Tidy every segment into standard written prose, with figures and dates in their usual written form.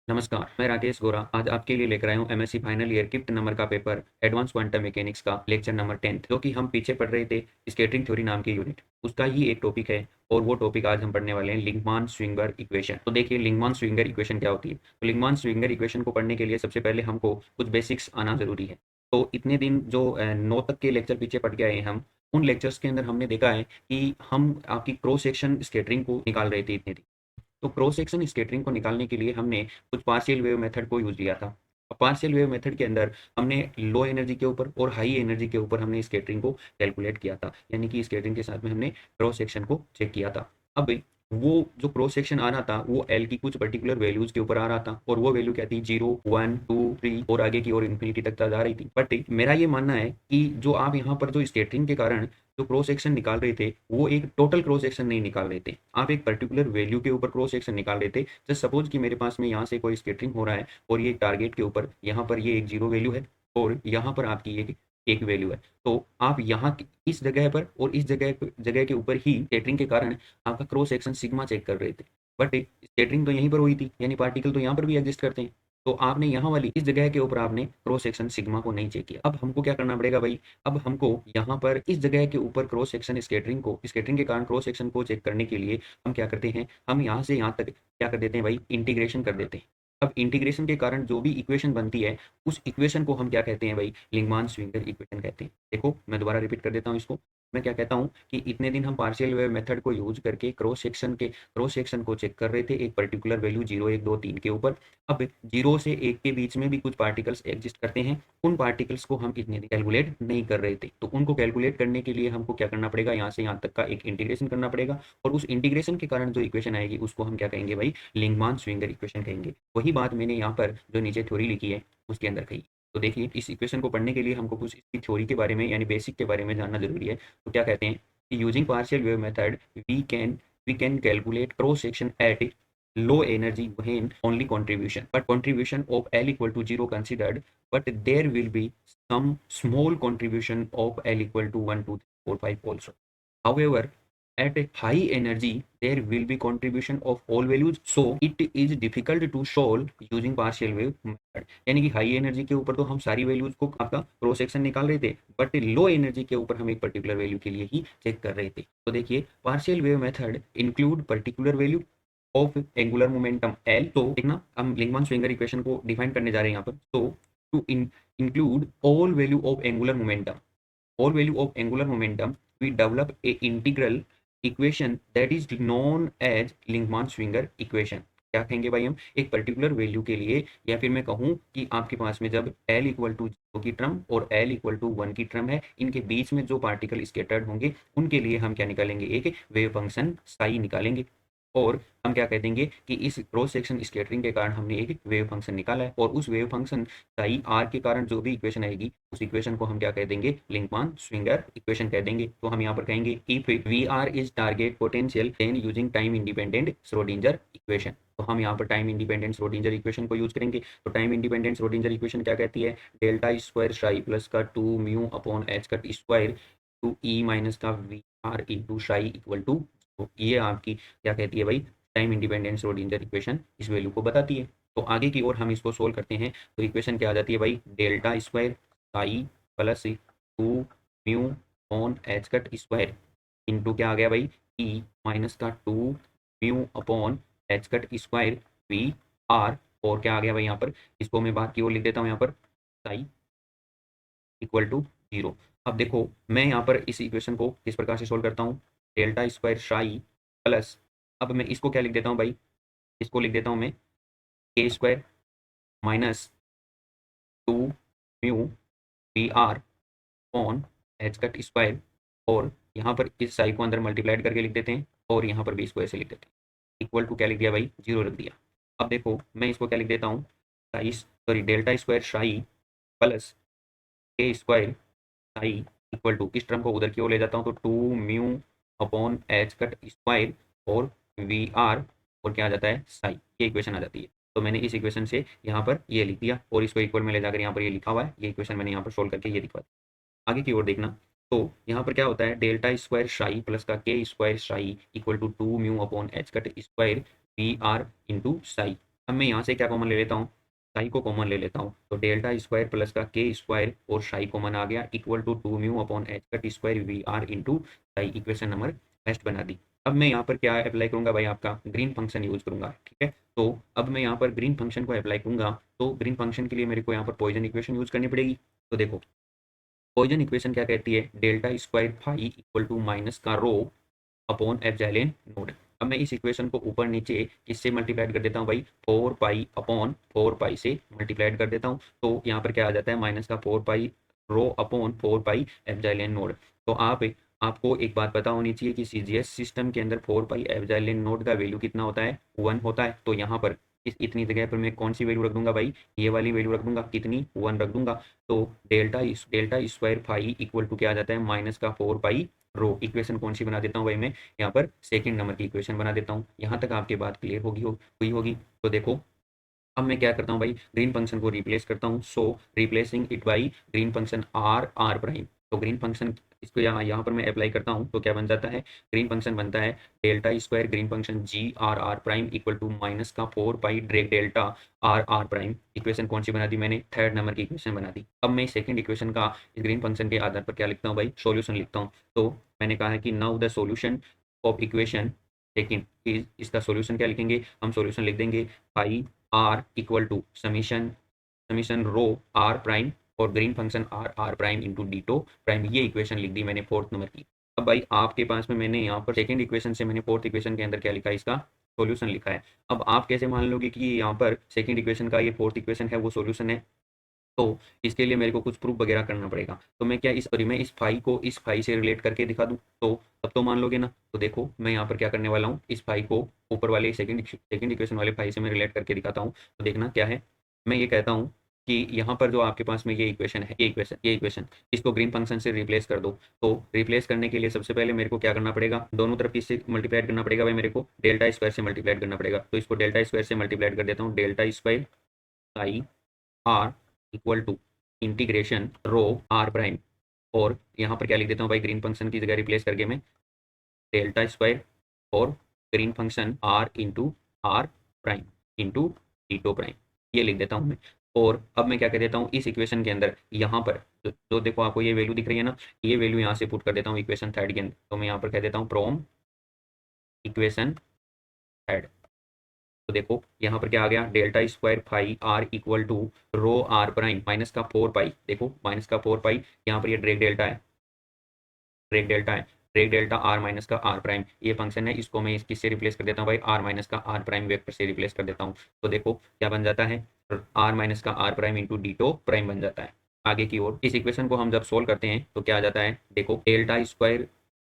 नमस्कार, मैं राकेश गोरा आज आपके लिए लेकर आया हूँ MSc final year gift number का पेपर एडवांस क्वांटम मैकेनिक्स का लेक्चर नंबर 10th जो कि हम पीछे पढ़ रहे थे स्कैटरिंग थ्योरी नाम की यूनिट उसका ही एक टॉपिक है। और वो टॉपिक आज हम पढ़ने वाले हैं लिंगमान स्विंगर इक्वेशन। तो देखिए लिंगमान स्विंगर इक्वेशन क्या होती है। तो लिंगमान स्विंगर इक्वेशन को पढ़ने के लिए सबसे पहले हमको कुछ बेसिक्स आना जरूरी है। तो इतने दिन जो 9 तक के लेक्चर पीछे पढ़ के आए हैं हम, उन लेक्चर्स के अंदर हमने देखा है कि हम आपकी क्रॉस सेक्शन स्कैटरिंग को निकाल रहे थे इतने दिन। तो क्रॉस सेक्शन स्कैटरिंग को निकालने के लिए हमने कुछ पार्शियल वेव मेथड को यूज किया था। पार्शियल वेव मेथड के अंदर हमने लो एनर्जी के ऊपर और हाई एनर्जी के ऊपर हमने स्कैटरिंग को कैलकुलेट किया था, यानी कि स्कैटरिंग के साथ में हमने क्रॉस सेक्शन को चेक किया था। अब वो जो क्रॉस सेक्शन आ रहा था वो एल की कुछ पर्टिकुलर वैल्यूज के ऊपर आ रहा था, और वो वैल्यू क्या थी, 0 1 2 3 और आगे की ओर इन्फिनिटी तक जा रही थी। बट मेरा ये मानना है कि जो आप यहाँ पर जो स्कैटरिंग के कारण जो क्रॉस सेक्शन निकाल रहे थे वो एक टोटल क्रॉस सेक्शन नहीं निकाल रहे थे, आप एक पर्टिकुलर वैल्यू के ऊपर क्रॉस सेक्शन निकाल रहे थे। जस्ट सपोज कि मेरे पास में यहाँ से कोई स्कैटरिंग हो रहा है और ये टारगेट के ऊपर यहाँ पर ये एक जीरो वैल्यू है और यहाँ पर आपकी एक एक वैल्यू है। तो आप यहाँ इस जगह पर और इस जगह के ऊपर ही स्कैटरिंग के कारण आपका क्रॉस सेक्शन सिग्मा चेक कर रहे थे। बट स्कैटरिंग तो यहीं पर हुई थी, यानी पार्टिकल तो यहाँ पर भी एग्जिस्ट करते हैं। तो आपने यहाँ वाली इस जगह के ऊपर आपने क्रॉस सेक्शन सिग्मा को नहीं चेक किया। अब हमको क्या करना पड़ेगा भाई, अब हमको यहाँ पर इस जगह के ऊपर क्रॉस सेक्शन स्कैटरिंग के कारण क्रॉस सेक्शन को चेक करने के लिए हम क्या करते हैं, हम यहाँ से यहाँ तक क्या कर देते हैं भाई, इंटीग्रेशन कर देते हैं। अब इंटीग्रेशन के कारण जो भी इक्वेशन बनती है उस इक्वेशन को हम क्या कहते हैं भाई, लिंगमान स्विंगर इक्वेशन कहते हैं। देखो मैं दोबारा रिपीट कर देता हूँ इसको। मैं क्या कहता हूँ कि इतने दिन हम पार्शियल वेव मेथड को यूज करके क्रॉस सेक्शन को चेक कर रहे थे एक पर्टिकुलर वैल्यू 0 1 2 3 के ऊपर। अब 0 से 1 के बीच में भी कुछ पार्टिकल्स एग्जिस्ट करते हैं, उन पार्टिकल्स को हम इतने कैलकुलेट नहीं कर रहे थे। तो उनको कैलकुलेट करने के लिए हमको क्या करना पड़ेगा, यहाँ से यहाँ तक का एक इंटीग्रेशन करना पड़ेगा, और उस इंटीग्रेशन के कारण जो इक्वेशन आएगी उसको हम क्या कहेंगे भाई, लिंगमान स्विंगर इक्वेशन कहेंगे। वही बात मैंने यहाँ पर जो नीचे थ्योरी लिखी है उसके अंदर कही। तो देखिए इस इक्वेशन को पढ़ने के लिए हमको कुछ इसकी थ्योरी के बारे में यानी बेसिक के बारे में जानना जरूरी है। तो क्या कहते हैं कि using partial wave method we can calculate cross section at low energy when only contribution of L equal to 0 considered, but there will be some small contribution of L equal to 1 2 3 4 5 also. However, at a high energy there will be contribution of all values, so it is difficult to solve using partial wave method. यानी कि high energy के ऊपर तो हम सारी values को आपका cross section निकाल रहे थे, बट लो एनर्जी के ऊपर हम एक पर्टिकुलर वैल्यू के लिए ही चेक कर रहे थे। तो देखिए partial wave method include particular value of angular momentum L. तो देखना हम लिंगमान स्विंगर इक्वेशन को डिफाइन करने जा रहे हैं यहाँ पर। तो to include all value of angular momentum, all value of angular momentum, we develop a integral equation that is known as Linkman Swinger equation। क्या कहेंगे भाई, हम एक पर्टिकुलर वैल्यू के लिए, या फिर मैं कहूँ कि आपके पास में जब L इक्वल टू 0 की टर्म और L इक्वल टू 1 की टर्म है, इनके बीच में जो पार्टिकल स्केटर्ड होंगे उनके लिए हम क्या निकालेंगे, एक वेव फंक्शन साई निकालेंगे। और हम क्या कह देंगे कि इस क्रॉस सेक्शन स्कैटरिंग के कारण हमने एक वेव फंक्शन निकाला है, और उस वेव फंक्शन साई आर के कारण जो भी इक्वेशन आएगी उस इक्वेशन को हम क्या कह देंगे, लिंकमान स्विंगर इक्वेशन कह देंगे। तो हम यहाँ पर कहेंगे if V R is target potential then using time independent Schrodinger equation. तो हम यहाँ पर टाइम इंडिपेंडेंट श्रोडिंजर इक्वेशन को यूज करेंगे। तो टाइम इंडिपेंडेंट श्रोडिंजर इक्वेशन क्या कहती है, डेल्टा स्क्वायर साई प्लस का 2 म्यू अपॉन एच का स्क्वायर टू ई माइनस का V are into psi equal to. तो ये आपकी क्या कहती है भाई, टाइम इंडिपेंडेंट श्रोडिंजर इक्वेशन इस वैल्यू को बताती है। तो आगे की ओर हम इसको सोल्व करते हैं। तो इक्वेशन क्या आ जाती है भाई, delta square psi plus 2 mu on H cut square into क्या आ गया भाई, ई माइनस का 2 mu upon H cut square we R. और क्या आ गया भाई यहाँ पर, इसको मैं बात की ओर लिख देता हूँ यहाँ पर, साई इक्वल टू 0। अब देखो मैं यहाँ पर इस इक्वेशन को किस प्रकार से सोल्व करता हूँ, डेल्टा स्क्वायर साई प्लस, अब मैं इसको क्या लिख देता हूँ भाई, इसको लिख देता हूँ मैं K square minus 2 mu V R on H cut square, और यहाँ पर इस साई को अंदर मल्टीप्लाइड करके लिख देते हैं, और यहाँ पर भी इसको ऐसे लिख देते हैं, इक्वल टू क्या लिख दिया भाई, 0 रख दिया। अब देखो मैं इसको क्या लिख देता हूँ, Sai sorry delta square psi plus के स्क्वायर साई इक्वल टू, इस टर्म को उधर की ओर ले जाता हूँ तो 2 mu upon H cut square और वी आर, और क्या आ जाता है साई, ये इक्वेशन आ जाती है। तो मैंने इस इक्वेशन से यहाँ पर ये लिख दिया, और इसको इक्वल में ले जाकर यहाँ पर ये लिखा हुआ है, ये इक्वेशन मैंने यहाँ पर सोल्व करके ये लिखवा दिया। आगे की ओर देखना। तो यहाँ पर क्या होता है, डेल्टा स्क्वायर साई प्लस का के square psi equal to 2 mu upon H cut square we are into psi. अब मैं यहाँ से क्या कॉमन ले लेता हूँ, साई को कॉमन ले लेता हूँ, तो डेल्टा स्क्वायर प्लस का के स्क्वायर और साई कॉमन आ गया equal to 2 mu upon H का t square we are into psi, equation number first बना दी। अब मैं यहाँ पर क्या अप्लाई करूँगा भाई, आपका ग्रीन फंक्शन यूज करूँगा, ठीक है। तो अब मैं यहाँ पर ग्रीन फंक्शन को अप्लाई करूँगा, तो ग्रीन फंक्शन के लिए मेरे को यहाँ पर पॉइजन इक्वेशन यूज करनी पड़ेगी। तो देखो पॉइजन इक्वेशन क्या कहती है, delta square phi equal to minus का रो अपॉन एप्सिलॉन नोड। अब मैं इस इक्वेशन को ऊपर नीचे किससे मल्टीप्लाइड कर देता हूँ भाई, 4 पाई अपॉन 4 पाई से मल्टीप्लाइड कर देता हूँ। तो यहाँ पर क्या आ जाता है, माइनस का 4 pi rho upon 4 pi epsilon naught. तो आपको एक बात पता होनी चाहिए कि सीजीएस सिस्टम के अंदर 4 पाई एप्सिलॉन नोड का वैल्यू कितना होता है, 1 होता है। तो यहाँ पर इस इतनी जगह पर मैं कौन सी वैल्यू रख दूंगा भाई, ये वाली वैल्यू रख दूंगा, कितनी, 1 रख दूंगा। तो delta square phi equal to क्या आ जाता है, माइनस का 4 पाई रो। इक्वेशन कौन सी बना देता हूँ भाई मैं, यहाँ पर सेकंड नंबर की इक्वेशन बना देता हूँ। यहाँ तक आपकी बात क्लियर हुई होगी। तो देखो अब मैं क्या करता हूँ भाई, ग्रीन फंक्शन को रिप्लेस करता हूँ। So replacing it by green function r r prime. तो ग्रीन फंक्शन इसको यहाँ पर मैं अप्लाई करता हूँ तो क्या बन जाता है, ग्रीन फंक्शन बनता है delta square green function G r r prime equal to minus का 4 pi Dirac delta r r prime. Equation कौन सी बना दी मैंने, थर्ड नंबर की इक्वेशन बना दी। अब मैं सेकंड इक्वेशन का इस ग्रीन फंक्शन के आधार पर क्या लिखता हूँ भाई, सॉल्यूशन लिखता हूँ। तो मैंने कहा है कि now the solution of equation second is, इसका सॉल्यूशन क्या लिखेंगे हम, सॉल्यूशन लिख देंगे pi r equal to summation summation rho are prime और green function r r prime into ditto prime. ये इक्वेशन लिख दी मैंने फोर्थ नंबर की। अब भाई आपके पास में मैंने यहाँ पर सेकंड इक्वेशन से मैंने फोर्थ इक्वेशन के अंदर क्या लिखा है, इसका सॉल्यूशन लिखा है। अब आप कैसे मान लोगे कि यहाँ पर सेकंड इक्वेशन का ये फोर्थ इक्वेशन है वो सॉल्यूशन है। तो इसके लिए मेरे को कुछ प्रूफ वगैरह करना पड़ेगा। तो मैं क्या इस मैं इस फाई को इस फाई से रिलेट करके दिखा दूं, तो तब तो मान लोगे ना। तो देखो मैं यहाँ पर क्या करने वाला हूँ, इस फाई को ऊपर वाले सेकंड इक्वेशन वाले फाई से मैं रिलेट करके दिखाता हूँ। तो देखना क्या है, मैं ये कहता हूँ कि यहाँ पर जो आपके पास में ये इक्वेशन है, ये इक्वेशन इसको ग्रीन फंक्शन से रिप्लेस कर दो। तो रिप्लेस करने के लिए सबसे पहले मेरे को क्या करना पड़ेगा, दोनों तरफ किससे मल्टीप्लाइड करना पड़ेगा भाई, मेरे को डेल्टा स्क्वायर से मल्टीप्लाइड करना पड़ेगा। तो इसको डेल्टा स्क्वायर से मल्टीप्लाइड कर देता हूँ, delta square I R equal to integration rho are prime. और यहाँ पर क्या लिख देता हूँ भाई, ग्रीन फंक्शन की जगह रिप्लेस करके मैं डेल्टा स्क्वायर और green function R into R prime into D tau prime, ये लिख देता हूँ मैं। और अब मैं क्या कह देता हूँ, इस इक्वेशन के अंदर यहाँ पर जो देखो आपको ये वैल्यू दिख रही है ना, ये वैल्यू यहाँ से पुट कर देता हूँ इक्वेशन थर्ड के अंदर। तो मैं यहाँ पर कह देता हूँ फ्रॉम इक्वेशन थर्ड। तो देखो यहाँ पर क्या आ गया, delta square phi are equal to rho are prime minus का 4 पाई, देखो माइनस का 4 पाई, यहाँ पर ये ड्रेक डेल्टा है, ड्रेक डेल्टा है, ड्रेक डेल्टा आर माइनस का आर प्राइम ये फंक्शन है। इसको मैं किससे रिप्लेस कर देता हूँ भाई, आर माइनस का आर प्राइम वेक्टर से रिप्लेस कर देता हूँ। तो देखो क्या बन जाता है, आर माइनस का are prime into ditto prime बन जाता है। आगे की ओर इस इक्वेशन को हम जब सोल्व करते हैं तो क्या आ जाता है, देखो delta square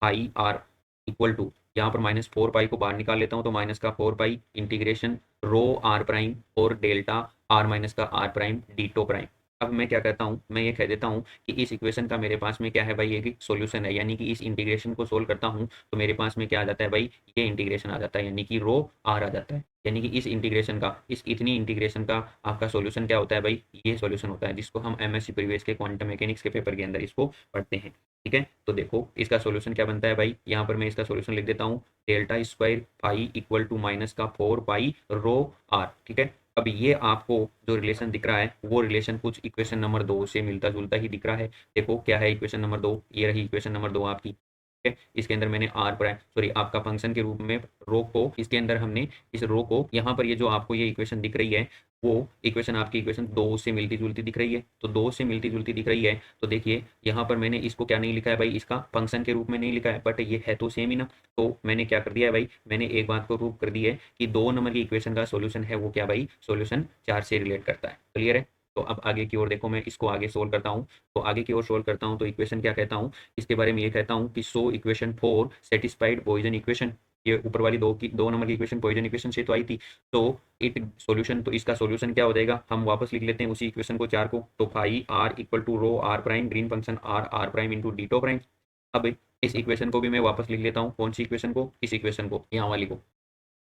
phi are equal to, यहाँ पर -4 पाई को बाहर निकाल लेता हूँ तो माइनस का 4 pi integration rho are prime और डेल्टा आर माइनस का आर प्राइम डीटो प्राइम। अब मैं क्या कहता हूँ, मैं ये कह देता हूँ कि इस इक्वेशन का मेरे पास में क्या है भाई, ये सॉल्यूशन है। यानी कि इस इंटीग्रेशन को सोल्व करता हूँ तो मेरे पास में क्या आ जाता है भाई, ये इंटीग्रेशन आ जाता है, यानी कि रो आर आ जाता है। यानी कि इस इंटीग्रेशन का, इस इतनी इंटीग्रेशन का आपका सॉल्यूशन क्या होता है भाई, ये सॉल्यूशन होता है, जिसको हम एमएससी प्रीवियस के क्वांटम मैकेनिक्स के पेपर के अंदर इसको पढ़ते हैं। ठीक है, तो देखो इसका सॉल्यूशन क्या बनता है भाई, यहाँ पर मैं इसका सॉल्यूशन लिख देता हूँ, delta square pi equal to minus का 4 पाई रो आर। ठीक है, अब ये आपको जो रिलेशन दिख रहा है वो रिलेशन कुछ इक्वेशन नंबर 2 से मिलता जुलता ही दिख रहा है। देखो क्या है इक्वेशन नंबर 2, ये रही इक्वेशन नंबर 2 आपकी। ठीक है, इसके अंदर मैंने आर प्राइम सॉरी आपका फंक्शन के रूप में रो को, इसके अंदर हमने इस रो को, यहाँ पर ये जो आपको ये इक्वेशन दिख रही है वो इक्वेशन आपकी इक्वेशन 2 से मिलती जुलती दिख रही है। तो 2 से मिलती जुलती दिख रही है तो देखिए यहाँ पर मैंने इसको क्या नहीं लिखा है भाई, इसका फंक्शन के रूप में नहीं लिखा है, बट ये है तो सेम ही ना। तो मैंने क्या कर दिया है भाई, मैंने एक बात को प्रूव कर दी है कि 2 नंबर की इक्वेशन का सॉल्यूशन है वो क्या भाई, सॉल्यूशन 4 से रिलेट करता है। क्लियर है। तो अब आगे की ओर देखो, मैं इसको आगे सोल्व करता हूँ। तो आगे की ओर सोल्व करता हूँ तो इक्वेशन क्या कहता हूँ, इसके बारे में ये कहता हूँ कि so equation 4 satisfied Poisson equation. ये ऊपर वाली 2 नंबर की इक्वेशन पॉइजन इक्वेशन से तो आई थी। तो इट सॉल्यूशन, तो इसका सॉल्यूशन क्या हो जाएगा, हम वापस लिख लेते हैं उसी इक्वेशन को 4 को। तो phi are equal to rho are prime Green function r r prime into ditto prime. अब इस इक्वेशन को भी मैं वापस लिख लेता हूँ, कौन सी इक्वेशन को, इस इक्वेशन को, यहाँ वाली को,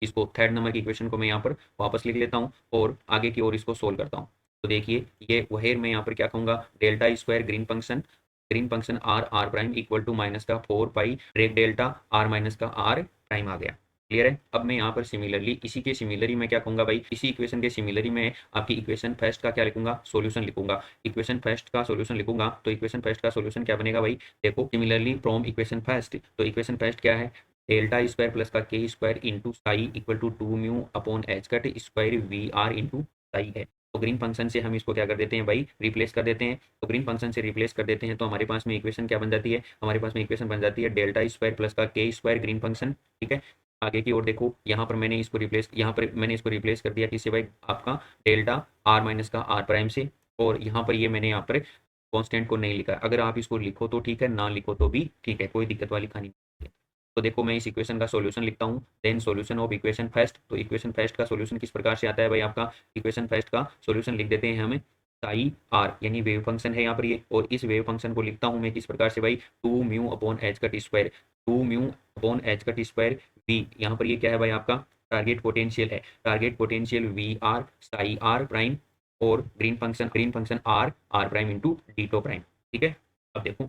इसको थर्ड नंबर की इक्वेशन को मैं यहाँ पर वापस लिख लेता हूँ और आगे की ओर इसको सोल्व करता हूँ। तो देखिए ये वही मैं यहाँ पर क्या कहूँगा, delta square green function r r prime equal to minus का 4 pi Dirac delta are minus का आर प्राइम आ गया। क्लियर है। अब मैं यहाँ पर सिमिलरली इसी के सिमिलरी मैं क्या कहूँगा भाई, इसी इक्वेशन के सिमिलरी में आपकी इक्वेशन फर्स्ट का क्या लिखूंगा, सॉल्यूशन लिखूंगा। इक्वेशन फर्स्ट का सॉल्यूशन लिखूंगा तो इक्वेशन फर्स्ट का सॉल्यूशन क्या बनेगा भाई, देखो सिमिलरली फ्रॉम इक्वेशन फर्स्ट, तो इक्वेशन फर्स्ट क्या है, डेल्टा स्क्वायर प्लस का के square into psi equal to 2 mu upon H cut square we are into psi है। तो ग्रीन फंक्शन से हम इसको क्या कर देते हैं भाई, रिप्लेस कर देते हैं। तो ग्रीन फंक्शन से रिप्लेस कर देते हैं तो हमारे पास में इक्वेशन क्या बन जाती है, हमारे पास में इक्वेशन बन जाती है डेल्टा स्क्वायर प्लस का के स्क्वायर ग्रीन फंक्शन। ठीक है, आगे की ओर देखो, यहाँ पर मैंने इसको रिप्लेस, यहाँ पर मैंने इसको रिप्लेस कर दिया किससे भाई, आपका डेल्टा आर माइनस का आर प्राइम से। और यहाँ पर ये मैंने यहाँ पर कॉन्स्टेंट को नहीं लिखा, अगर आप इसको लिखो तो ठीक है, ना लिखो तो भी ठीक है, कोई दिक्कत वाली कहानी नहीं है। तो देखो मैं इस इक्वेशन का सॉल्यूशन लिखता हूँ, then solution of equation first. तो इक्वेशन फर्स्ट का सॉल्यूशन किस प्रकार से आता है भाई, आपका इक्वेशन फर्स्ट का सॉल्यूशन लिख देते हैं हमें साई आर, यानी वेव फंक्शन है यहाँ पर ये, और इस वेव फंक्शन को लिखता हूँ मैं किस प्रकार से भाई, 2 mu upon H cut square, 2 mu upon H cut square v. यहाँ पर ये क्या है भाई, आपका टारगेट पोटेंशियल है, target potential v r psi r prime, और green function r r prime into ditto prime. ठीक है, अब देखो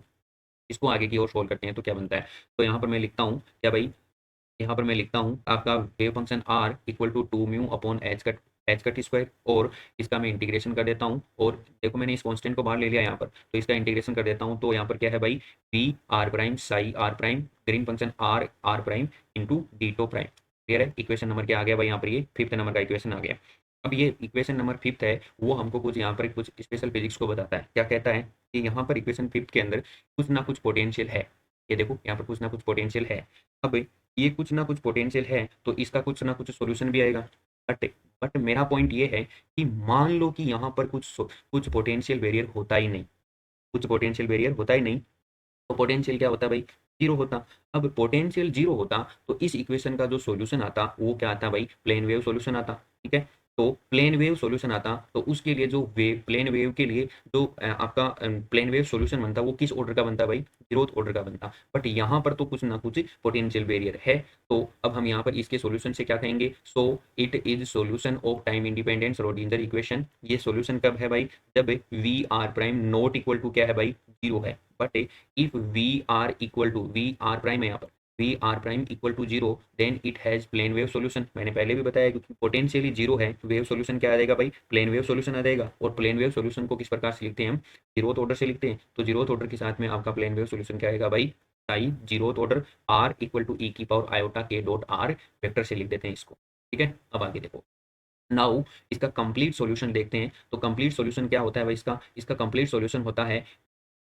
इसको आगे की ओर सोल्व करते हैं तो क्या बनता है। तो यहाँ पर मैं लिखता हूँ क्या भाई, यहाँ पर मैं लिखता हूँ आपका wave function r equal to 2 mu upon H cut square, और इसका मैं इंटीग्रेशन कर देता हूँ। और देखो मैंने इस कांस्टेंट को बाहर ले लिया यहाँ पर, तो इसका इंटीग्रेशन कर देता हूँ। तो यहाँ पर क्या है भाई, V r prime psi r prime Green function r r prime into ditto prime. Clear है, इक्वेशन नंबर क्या आ गया भाई, यहाँ पर ये फिफ्थ नंबर का इक्वेशन आ गया। अब ये इक्वेशन नंबर फिफ्थ है, वो हमको कुछ यहाँ पर कुछ स्पेशल फिजिक्स को बताता है। क्या कहता है कि यहाँ पर इक्वेशन फिफ्थ के अंदर कुछ ना कुछ पोटेंशियल है। ये देखो यहाँ पर कुछ ना कुछ पोटेंशियल है। अब ये कुछ ना कुछ पोटेंशियल है तो इसका कुछ ना कुछ सॉल्यूशन भी आएगा। बट बट मेरा पॉइंट ये है कि मान लो कि यहाँ पर कुछ पोटेंशियल बैरियर होता ही नहीं, कुछ पोटेंशियल बैरियर होता ही नहीं, तो पोटेंशियल क्या होता भाई, जीरो होता। अब पोटेंशियल जीरो होता तो इस इक्वेशन का जो सॉल्यूशन आता वो क्या आता भाई, प्लेन वेव सॉल्यूशन आता। ठीक है, तो प्लेन वेव सॉल्यूशन आता तो उसके लिए जो वेव, प्लेन वेव के लिए जो आपका प्लेन वेव सॉल्यूशन बनता वो किस ऑर्डर का बनता भाई, जीरोथ ऑर्डर का बनता। बट यहाँ पर तो कुछ ना कुछ पोटेंशियल बैरियर है। तो अब हम यहाँ पर इसके सॉल्यूशन से क्या कहेंगे, so it is solution of time independent Schrodinger equation. ये सॉल्यूशन कब है भाई, जब V r prime not equal to क्या है भाई, जीरो है। But if V r equal to, V r prime है यहाँ पर, V r prime equal to zero, then it has plane wave solution. मैंने पहले भी बताया क्योंकि पोटेंशियली जीरो है, वेव सॉल्यूशन क्या आ जाएगा भाई, प्लेन वेव सॉल्यूशन आ जाएगा। और प्लेन वेव सॉल्यूशन को किस प्रकार से लिखते हैं हम, जीरोथ ऑर्डर से लिखते हैं। तो जीरोथ ऑर्डर के साथ में आपका प्लेन वेव सॉल्यूशन क्या आएगा भाई, psi zeroth order r equal to e की power iota k dot r vector से लिख देते हैं इसको। ठीक है, अब आगे देखो, नाउ इसका कंप्लीट सॉल्यूशन देखते हैं। तो कंप्लीट सॉल्यूशन क्या होता है भाई, इसका इसका कंप्लीट सॉल्यूशन होता है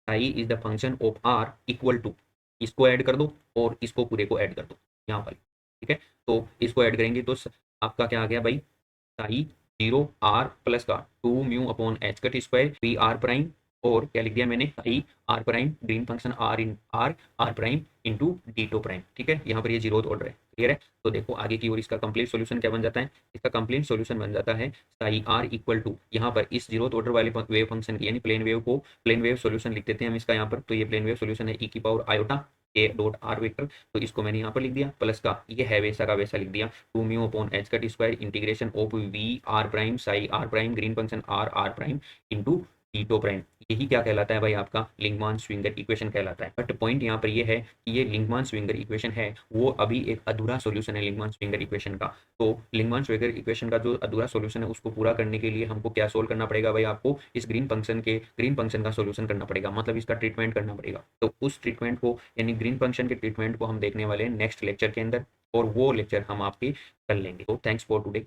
i is the function of r equal to, इसको ऐड कर दो और इसको पूरे को ऐड कर दो यहाँ पर। ठीक है, तो इसको ऐड करेंगे तो आपका क्या आ गया भाई, साई जीरो आर प्लस का 2 mu upon H cut square we r prime, और क्या लिख दिया मैंने, psi r prime Green function r in r r prime into ditto prime. ठीक है, यहाँ पर ये जीरोथ ऑर्डर है। क्लियर है, तो देखो आगे की ओर इसका कंप्लीट सॉल्यूशन क्या बन जाता है, इसका कंप्लीट सॉल्यूशन बन जाता है साई आर इक्वल टू, यहाँ पर इस जीरोथ ऑर्डर वाले वेव फंक्शन की यानी प्लेन वेव को, प्लेन वेव सॉल्यूशन लिख देते हैं हम इसका यहाँ पर। तो ये प्लेन वेव सॉल्यूशन है ई की power iota k dot r vector, तो इसको मैंने यहाँ पर लिख दिया, प्लस का ये है वैसा का वैसा लिख दिया, 2 mu upon H cut square integration of V r prime psi r prime Green function r r prime into d tau prime. यही क्या कहलाता है भाई, आपका लिंगमान स्विंगर इक्वेशन कहलाता है। बट पॉइंट यहाँ पर ये है कि ये लिंगमान स्विंगर इक्वेशन है वो अभी एक अधूरा सॉल्यूशन है लिंगमान स्विंगर इक्वेशन का। तो लिंगमान स्विंगर इक्वेशन का जो अधूरा सॉल्यूशन है उसको पूरा करने के लिए हमको क्या सोल्व करना पड़ेगा भाई, आपको इस ग्रीन फंक्शन का सॉल्यूशन करना पड़ेगा, मतलब इसका ट्रीटमेंट करना पड़ेगा। तो उस ट्रीटमेंट को यानी ग्रीन फंक्शन के ट्रीटमेंट को हम देखने वाले हैं नेक्स्ट लेक्चर के अंदर, और वो लेक्चर हम आपके कर लेंगे। तो थैंक्स फॉर टुडे।